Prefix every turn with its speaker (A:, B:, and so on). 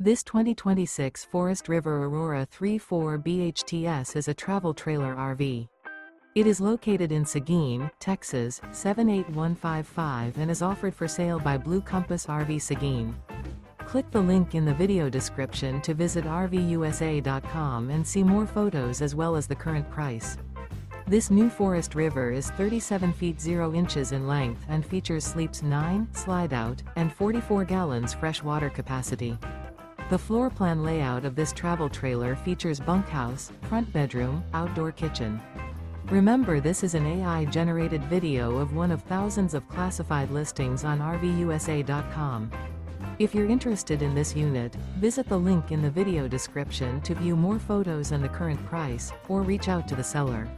A: This 2026 Forest River Aurora 3.4 BHTS is a travel trailer RV. It is located in Seguin, Texas, 78155 and is offered for sale by Blue Compass RV Seguin. Click the link in the video description to visit RVUSA.com and see more photos as well as the current price. This new Forest River is 37 feet 0 inches in length and features sleeps 9, Slideout, and 44 gallons fresh water capacity. The floor plan layout of this travel trailer features bunkhouse, front bedroom, outdoor kitchen. Remember, this is an AI-generated video of one of thousands of classified listings on RVUSA.com. If you're interested in this unit, visit the link in the video description to view more photos and the current price, or reach out to the seller.